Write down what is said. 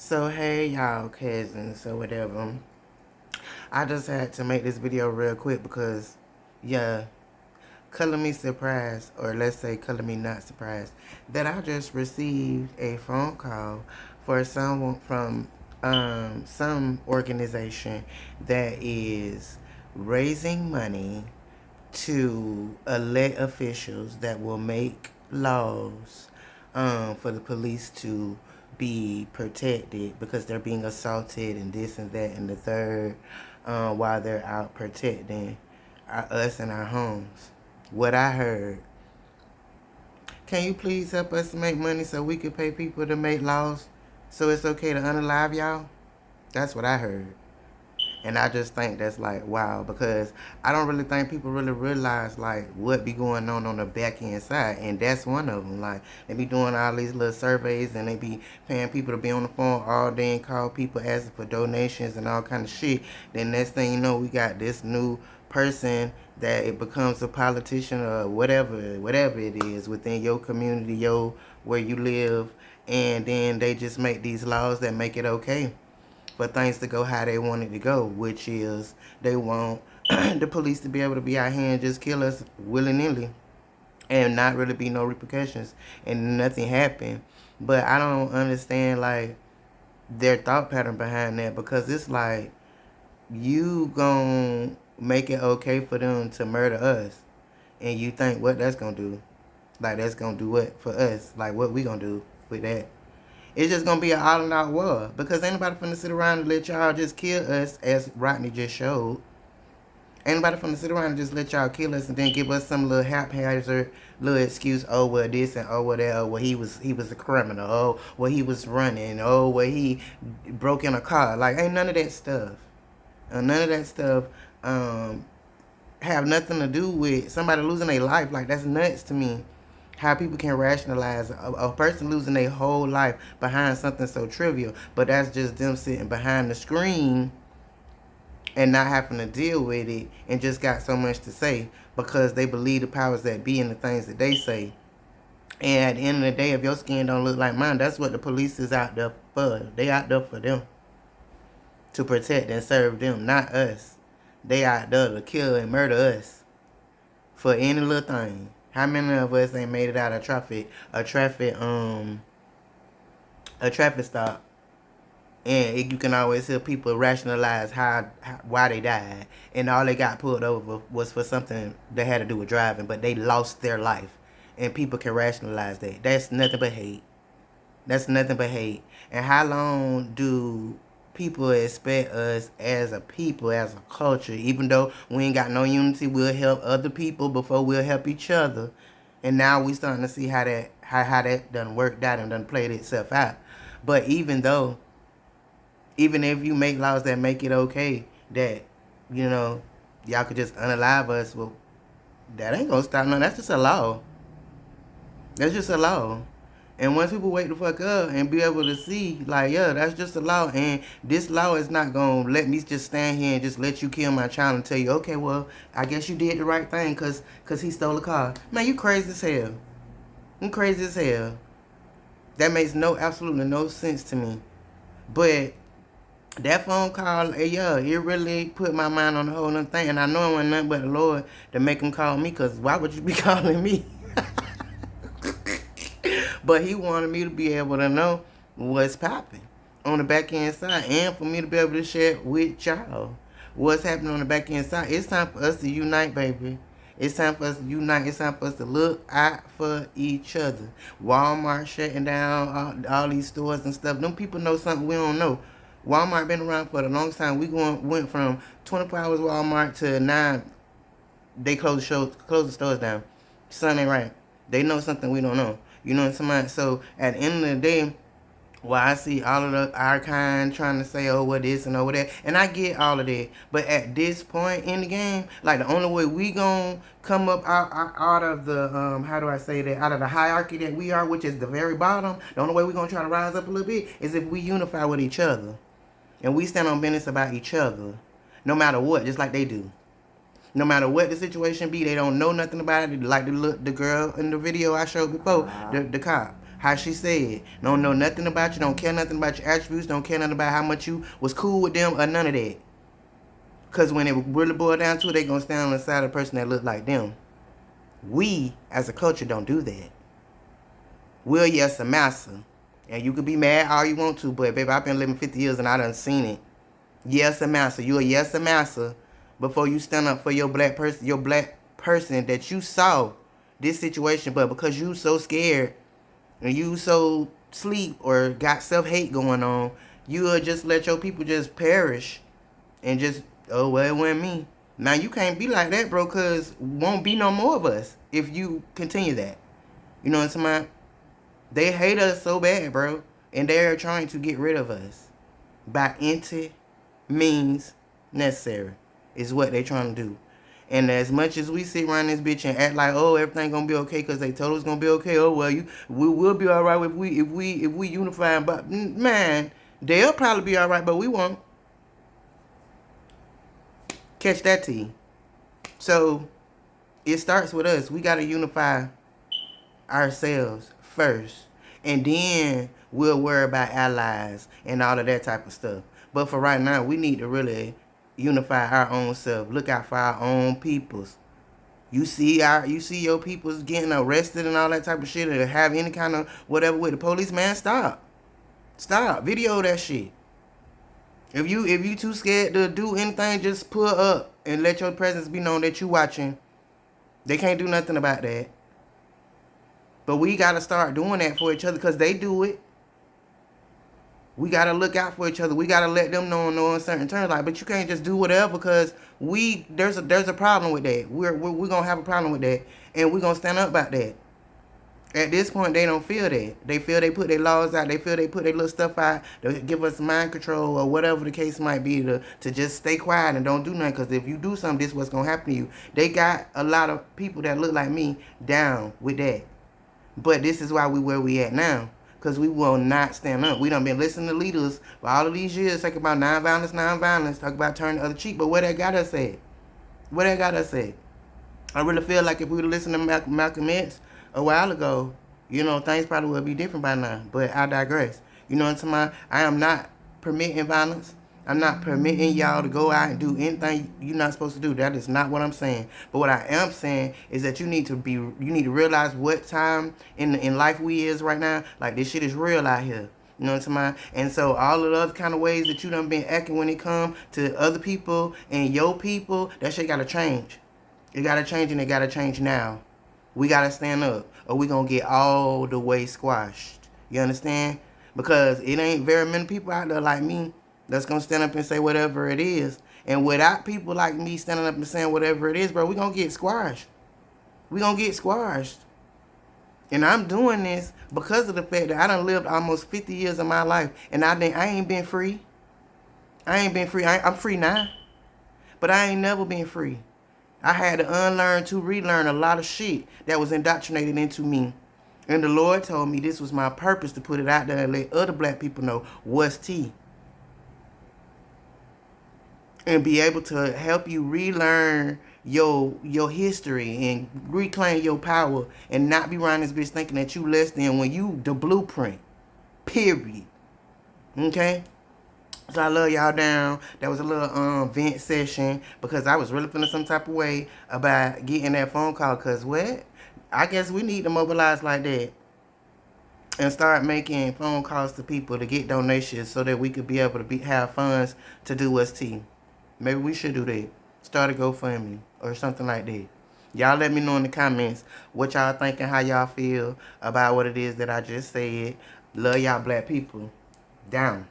So hey y'all cousins or whatever. I just had to make this video real quick because yeah, color me surprised, or let's say color me not surprised, that I just received a phone call for someone from some organization that is raising money to elect officials that will make laws for the police to be protected because they're being assaulted and this and that and the third while they're out protecting us and our homes. What I heard, can you please help us make money so we can pay people to make laws so it's okay to unalive y'all? That's what I heard. And I just think that's like wow, because I don't really think people really realize like what be going on the back end side, and that's one of them. Like they be doing all these little surveys, and they be paying people to be on the phone all day and call people asking for donations and all kind of shit. Then next thing you know, we got this new person that it becomes a politician or whatever it is within your community, where you live, and then they just make these laws that make it okay for things to go how they want it to go, which is they want the police to be able to be out here and just kill us willy-nilly and not really be no repercussions and nothing happen. But I don't understand like their thought pattern behind that, because it's like you gon' make it okay for them to murder us, and you think what that's gonna do? Like that's gonna do what for us? Like what we gonna do with that? It's just gonna be an all out war, because ain't nobody finna sit around and let y'all just kill us, as Rodney just showed. Ain't nobody finna sit around and just let y'all kill us and then give us some little haphazard little excuse. Oh well, this and oh well that. Oh well, he was a criminal. Oh well, he was running. Oh well, he broke in a car. Like ain't none of that stuff. None of that stuff have nothing to do with somebody losing their life. Like that's nuts to me. How people can rationalize a person losing their whole life behind something so trivial, but that's just them sitting behind the screen and not having to deal with it and just got so much to say because they believe the powers that be and the things that they say. And at the end of the day, if your skin don't look like mine, that's what the police is out there for. They out there for them, to protect and serve them, not us. They out there to kill and murder us for any little thing. How many of us ain't made it out of a traffic stop, and you can always hear people rationalize why they died, and all they got pulled over was for something that had to do with driving, but they lost their life, and people can rationalize that. That's nothing but hate. That's nothing but hate. And how long do people expect us as a people, as a culture, even though we ain't got no unity, we'll help other people before we'll help each other. And now we starting to see how that done worked out and done played itself out. But even if you make laws that make it okay that, you know, y'all could just unalive us, well, that ain't gonna stop nothing. That's just a law. That's just a law. And once people wake the fuck up and be able to see, like, yeah, that's just a law. And this law is not going to let me just stand here and just let you kill my child and tell you, okay, well, I guess you did the right thing because he stole a car. Man, you crazy as hell. You crazy as hell. That makes absolutely no sense to me. But that phone call, yeah, it really put my mind on the whole other thing. And I know it wasn't nothing but the Lord to make him call me, because why would you be calling me? But he wanted me to be able to know what's popping on the back end side, and for me to be able to share with y'all what's happening on the back end side. It's time for us to unite, baby. It's time for us to unite. It's time for us to look out for each other. Walmart shutting down all these stores and stuff. Them people know something we don't know. Walmart been around for the longest time. Went from 24 hours Walmart to 9. They close the stores down. Something ain't right. They know something we don't know. You know what I'm saying? So at the end of the day, while I see all of our kind trying to say, oh, what this and over that, and I get all of that, but at this point in the game, like the only way we gonna come up out of the how do I say that, out of the hierarchy that we are, which is the very bottom, the only way we gonna try to rise up a little bit is if we unify with each other, and we stand on business about each other, no matter what, just like they do. No matter what the situation be, they don't know nothing about it. Like the girl in the video I showed before, the cop. How she said, don't know nothing about you, don't care nothing about your attributes, don't care nothing about how much you was cool with them or none of that. Because when it really boil down to it, they going to stand on the side of the person that look like them. We, as a culture, don't do that. We're yes a massa. And you could be mad all you want to, but baby, I've been living 50 years and I done seen it. Yes a massa. You a yes a massa before you stand up for your black person that you saw this situation, but because you so scared and you so sleep or got self-hate going on, you'll just let your people just perish and just, oh, well, it wasn't me. Now, you can't be like that, bro, because won't be no more of us if you continue that. You know what I'm saying? About? They hate us so bad, bro, and they're trying to get rid of us by any means necessary is what they trying to do. And as much as we sit around this bitch and act like, oh, everything gonna be okay because they told us gonna be okay. Oh well, we'll be all right if we unify. But man, they'll probably be all right, but we won't. Catch that tea. So it starts with us. We gotta unify ourselves first, and then we'll worry about allies and all of that type of stuff. But for right now, we need to really unify our own self. Look out for our own peoples. You see your peoples getting arrested and all that type of shit, or have any kind of whatever with the police, man, stop. Video that shit. If you too scared to do anything, just pull up and let your presence be known that you watching. They can't do nothing about that. But we gotta start doing that for each other because they do it. We gotta look out for each other. We gotta let them know in certain terms. Like, but you can't just do whatever because there's a problem with that. We're gonna have a problem with that, and we're gonna stand up about that. At this point, they don't feel that. They feel they put their laws out. They feel they put their little stuff out to give us mind control or whatever the case might be to just stay quiet and don't do nothing. Because if you do something, this is what's gonna happen to you. They got a lot of people that look like me down with that. But this is why we where we at now. Because we will not stand up. We done been listening to leaders for all of these years talking about nonviolence, talk about turning the other cheek. But where that got us at? Where that got us at? I really feel like if we would listen to Malcolm X a while ago, you know, things probably would be different by now. But I digress. You know what I'm saying? I am not permitting violence. I'm not permitting y'all to go out and do anything you're not supposed to do. That is not what I'm saying. But what I am saying is that you need to realize what time in life we is right now. Like, this shit is real out here. You know what I'm saying? And so all of the other kind of ways that you done been acting when it come to other people and your people, that shit gotta change. It gotta change, and it gotta change now. We gotta stand up, or we gonna get all the way squashed. You understand? Because it ain't very many people out there like me that's gonna stand up and say whatever it is. And without people like me standing up and saying whatever it is, bro, we gonna get squashed. We gonna get squashed. And I'm doing this because of the fact that I done lived almost 50 years of my life, and I ain't been free. I ain't been free. I'm free now, but I ain't never been free. I had to unlearn to relearn a lot of shit that was indoctrinated into me. And the Lord told me this was my purpose, to put it out there and let other black people know what's tea. And be able to help you relearn your history and reclaim your power, and not be around this bitch thinking that you less than when you the blueprint. Period. Okay? So I love y'all down. That was a little vent session because I was really feeling some type of way about getting that phone call. Cause what? I guess we need to mobilize like that and start making phone calls to people to get donations so that we could be able to have funds to do what's tea. Maybe we should do that. Start a GoFundMe or something like that. Y'all let me know in the comments what y'all thinking, how y'all feel about what it is that I just said. Love y'all black people. Down.